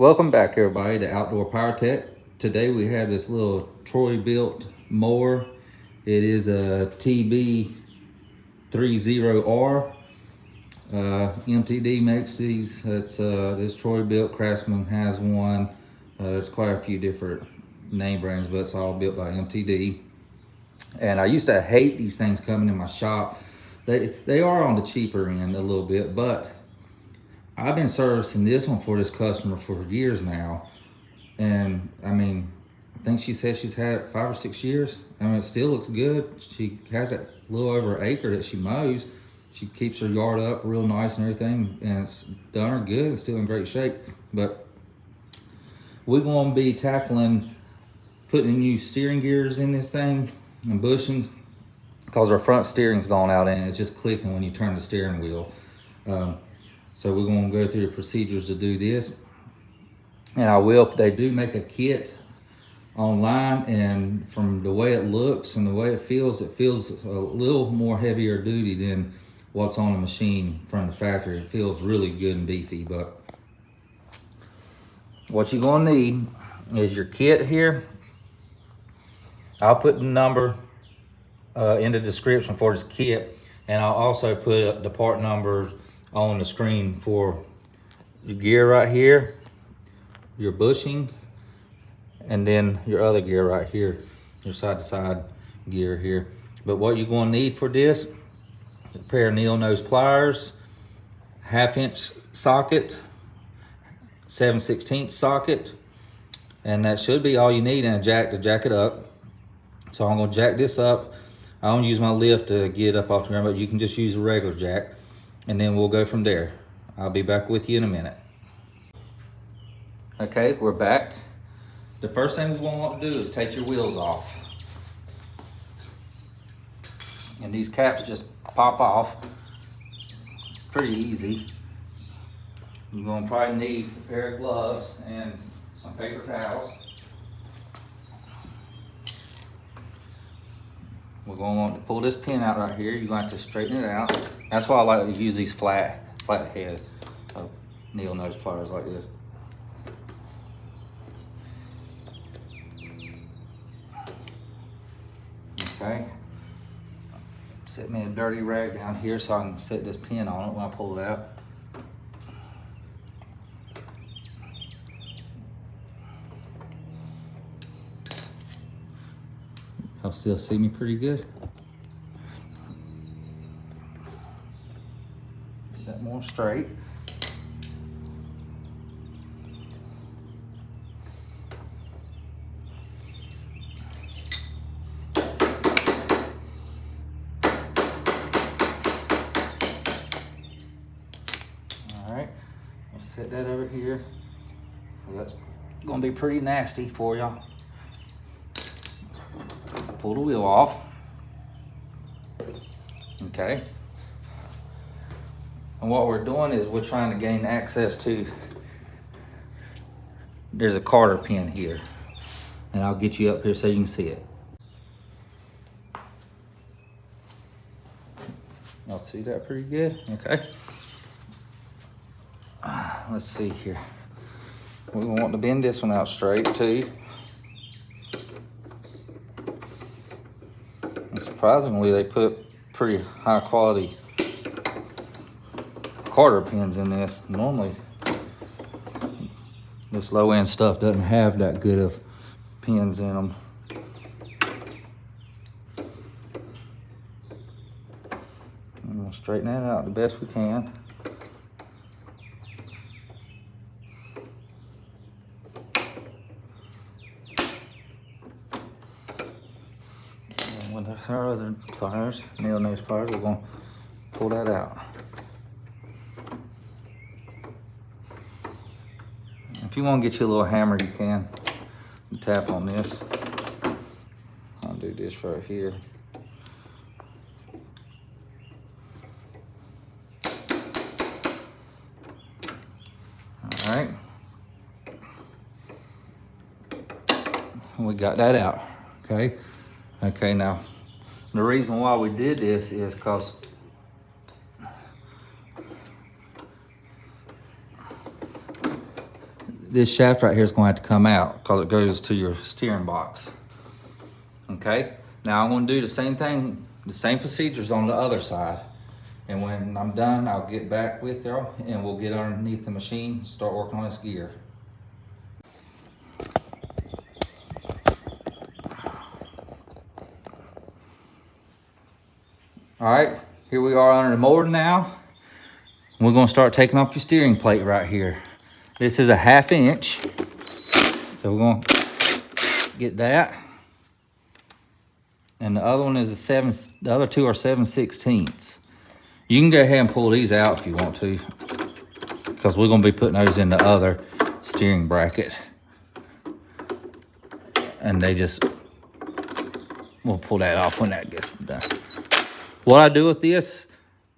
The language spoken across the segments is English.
Welcome back, everybody, to Outdoor Power Tech. Today we have this little Bilt mower. It is a TB30R. MTD makes these. It's this Bilt. Craftsman has one. There's quite a few different name brands, but it's all built by MTD. And I used to hate these things coming in my shop. They are on the cheaper end a little bit, but I've been servicing this one for this customer for years now. And I mean, I think she said she's had it 5 or 6 years. I mean, it still looks good. She has that little over an acre that she mows. She keeps her yard up real nice and everything, and it's done her good. It's still in great shape. But we're going to be tackling putting new steering gears in this thing and bushings, because our front steering's gone out and it's just clicking when you turn the steering wheel. So we're going to go through the procedures to do this. And they do make a kit online, and from the way it looks and the way it feels a little more heavier duty than what's on the machine from the factory. It feels really good and beefy, but what you're going to need is your kit here. I'll put the number in the description for this kit, and I'll also put the part numbers on the screen for your gear right here, your bushing, and then your other gear right here, your side-to-side gear here. But what you're going to need for this, a pair of needle nose pliers, 1/2-inch socket, 7/16 socket, and that should be all you need, and a jack to jack it up. So I'm going to jack this up. I don't use my lift to get up off the ground, but you can just use a regular jack, and then we'll go from there. I'll be back with you in a minute. Okay, we're back. The first thing we're going to want to do is take your wheels off. And these caps just pop off. Pretty easy. You're going to probably need a pair of gloves and some paper towels. We're going to want to pull this pin out right here. You're going to have to straighten it out. That's why I like to use these flat head needle nose pliers like this. Okay. Set me a dirty rag down here so I can set this pin on it when I pull it out. Y'all still see me pretty good? Get that more straight. All right, I'll set that over here. That's gonna be pretty nasty for y'all. Pull the wheel off. Okay. And what we're doing is we're trying to gain access to, there's a Carter pin here. And I'll get you up here so you can see it. Y'all see that pretty good? Okay. Let's see here. We want to bend this one out straight too. Surprisingly, they put pretty high quality Carter pins in this. Normally, this low end stuff doesn't have that good of pins in them. I'm gonna straighten that out the best we can. With our other pliers, needle nose pliers, we're going to pull that out. If you want to get you a little hammer, you can. You tap on this. I'll do this right here. All right. We got that out. Okay. Okay, now the reason why we did this is because this shaft right here is going to have to come out because it goes to your steering box. Okay, now I'm going to do the same thing, the same procedures on the other side. And when I'm done, I'll get back with y'all and we'll get underneath the machine and start working on this gear. All right, here we are under the motor now. We're gonna start taking off your steering plate right here. This is a 1/2 inch. So we're gonna get that. And the other one is the other two are 7/16. You can go ahead and pull these out if you want to, because we're gonna be putting those in the other steering bracket. And we'll pull that off when that gets done. What I do with this,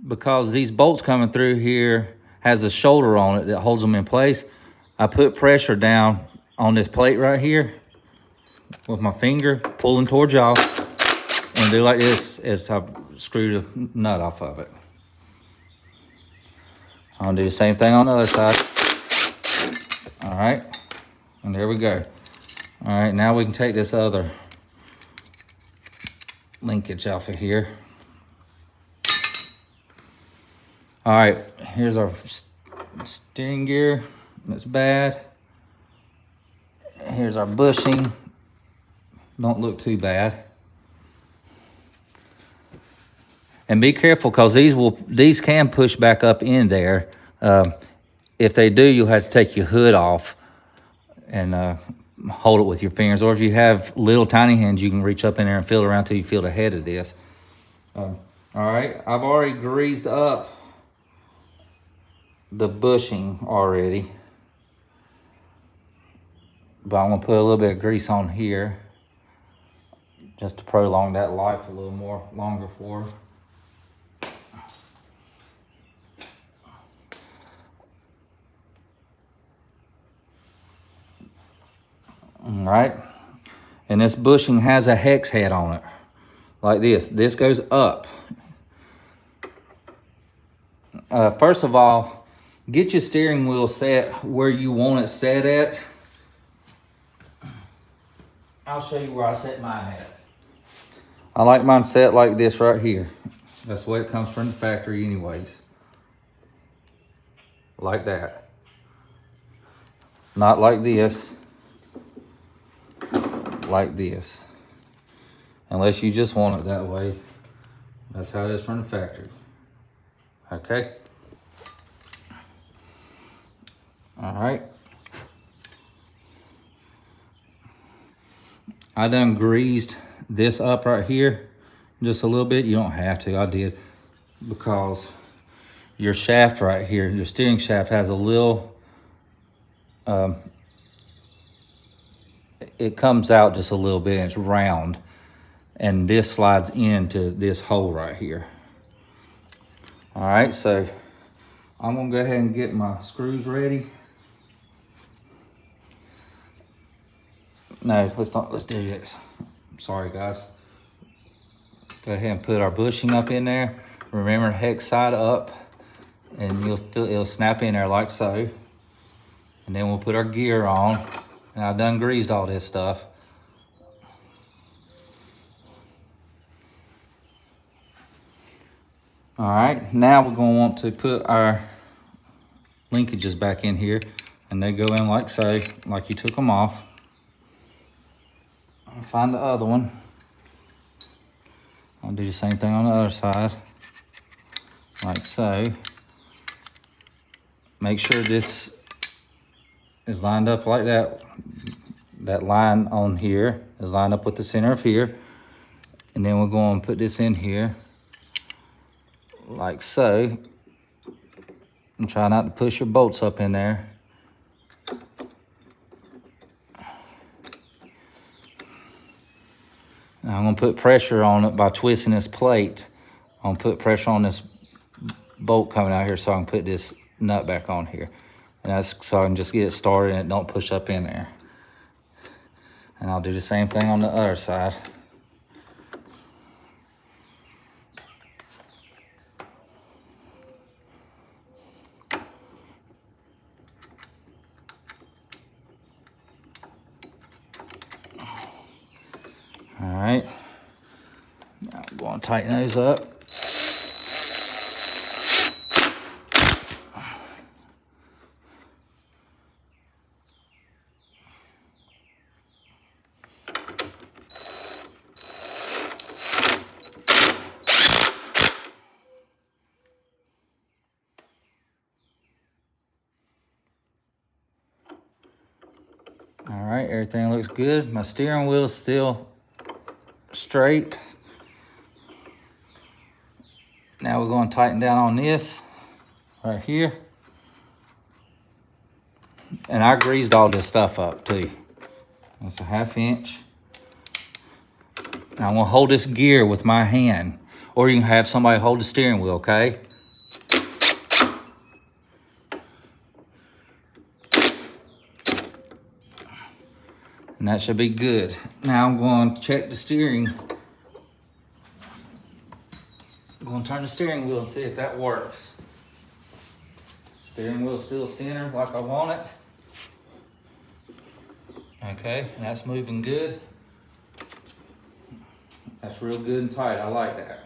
because these bolts coming through here has a shoulder on it that holds them in place, I put pressure down on this plate right here with my finger, pulling towards y'all, and do like this as I screw the nut off of it. I'll do the same thing on the other side. All right, and there we go. All right, now we can take this other linkage off of here. All right, here's our steering gear. That's bad. Here's our bushing. Don't look too bad. And be careful, because these can push back up in there. If they do, you'll have to take your hood off and hold it with your fingers. Or if you have little tiny hands, you can reach up in there and feel it around till you feel the head of this. All right, I've already greased up the bushing already, but I'm gonna put a little bit of grease on here just to prolong that life a little more longer for her. All right, and this bushing has a hex head on it, like this. This goes up. First of all, get your steering wheel set where you want it set at. I'll show you where I set mine at. I like mine set like this right here. That's the way it comes from the factory anyways. Like that. Not like this. Like this. Unless you just want it that way. That's how it is from the factory. Okay? All right. I done greased this up right here just a little bit. You don't have to, I did, because your shaft right here, your steering shaft has a little, it comes out just a little bit, and it's round, and this slides into this hole right here. All right, so I'm gonna go ahead and get my screws ready. No, let's do this. Sorry guys. Go ahead and put our bushing up in there. Remember, hex side up, and you'll feel it'll snap in there like so. And then we'll put our gear on. And I've done greased all this stuff. All right, now we're gonna want to put our linkages back in here, and they go in like so, like you took them off. I'll find the other one. I'll do the same thing on the other side, like so. Make sure this is lined up like that. That line on here is lined up with the center of here. And then we're going to put this in here, like so. And try not to push your bolts up in there. Now I'm gonna put pressure on it by twisting this plate. I'm gonna put pressure on this bolt coming out here so I can put this nut back on here. And that's so I can just get it started and it don't push up in there. And I'll do the same thing on the other side. right, now I'm going to tighten those up. All right, everything looks good. My steering wheel is still straight. Now we're going to tighten down on this right here. And I greased all this stuff up too. That's a 1/2 inch. Now I'm gonna hold this gear with my hand, or you can have somebody hold the steering wheel, okay? And that should be good. Now I'm going to check the steering. I'm going to turn the steering wheel and see if that works. Steering wheel still center like I want it. Okay, and that's moving good. That's real good and tight. I like that.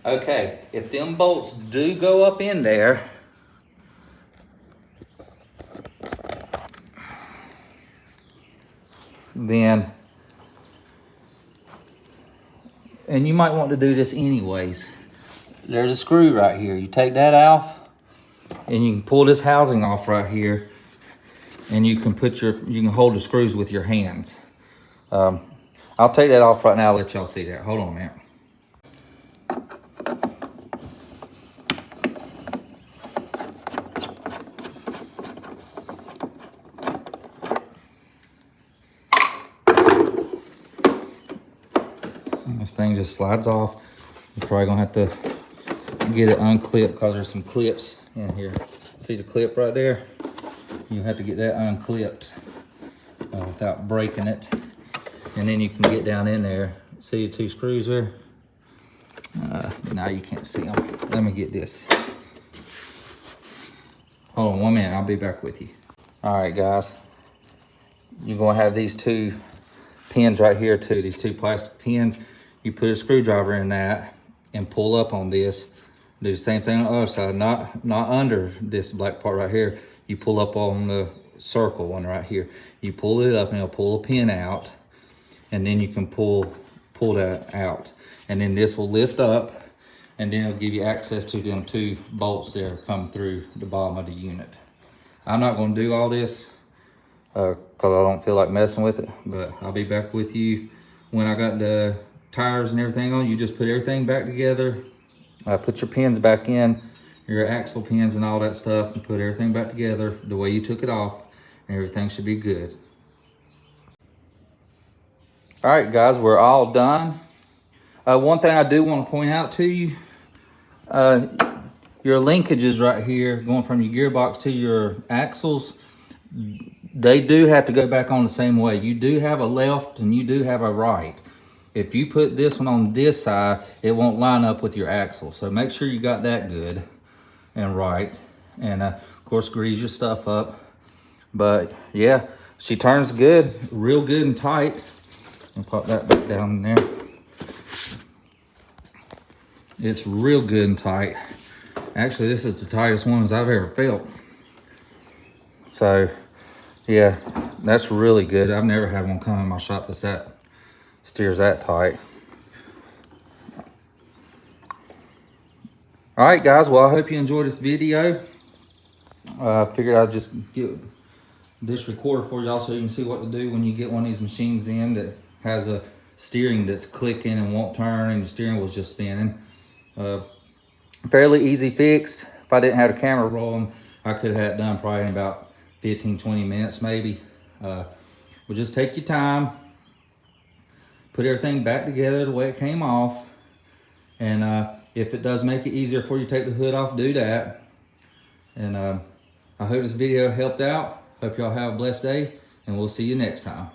Okay, if them bolts do go up in there, then, and you might want to do this anyways, there's a screw right here. You take that off and you can pull this housing off right here, and you can you can hold the screws with your hands. I'll take that off right now. I'll let y'all see that. Hold on a minute. This thing just slides off. You're probably gonna have to get it unclipped because there's some clips in here. See the clip right there? You have to get that unclipped without breaking it. And then you can get down in there. See the 2 screws there? Now you can't see them. Let me get this. Hold on 1 minute, I'll be back with you. All right, guys. You're gonna have these 2 pins right here too, these 2 plastic pins. You put a screwdriver in that and pull up on this. Do the same thing on the other side, not under this black part right here. You pull up on the circle one right here. You pull it up and it'll pull a pin out, and then you can pull that out. And then this will lift up, and then it'll give you access to them 2 bolts there come through the bottom of the unit. I'm not gonna do all this because I don't feel like messing with it, but I'll be back with you when I got the tires and everything on. You just put everything back together, put your pins back in, your axle pins and all that stuff, and put everything back together the way you took it off, and everything should be good. All right, guys, we're all done. One thing I do want to point out to you, your linkages right here going from your gearbox to your axles, they do have to go back on the same way. You do have a left and you do have a right. If you put this one on this side, it won't line up with your axle. So make sure you got that good and right. And of course, grease your stuff up. But yeah, she turns good, real good and tight. And pop that back down in there. It's real good and tight. Actually, this is the tightest ones I've ever felt. So yeah, that's really good. I've never had one come in my shop that steers that tight. All right, guys. Well, I hope you enjoyed this video. I figured I'd just get this recorded for y'all so you can see what to do when you get one of these machines in that has a steering that's clicking and won't turn and the steering wheel's just spinning. Fairly easy fix. If I didn't have a camera rolling, I could have had it done probably in about 15-20 minutes maybe. But just take your time, put everything back together the way it came off, and if it does make it easier for you to take the hood off, do that. And I hope this video helped out. Hope y'all have a blessed day, and we'll see you next time.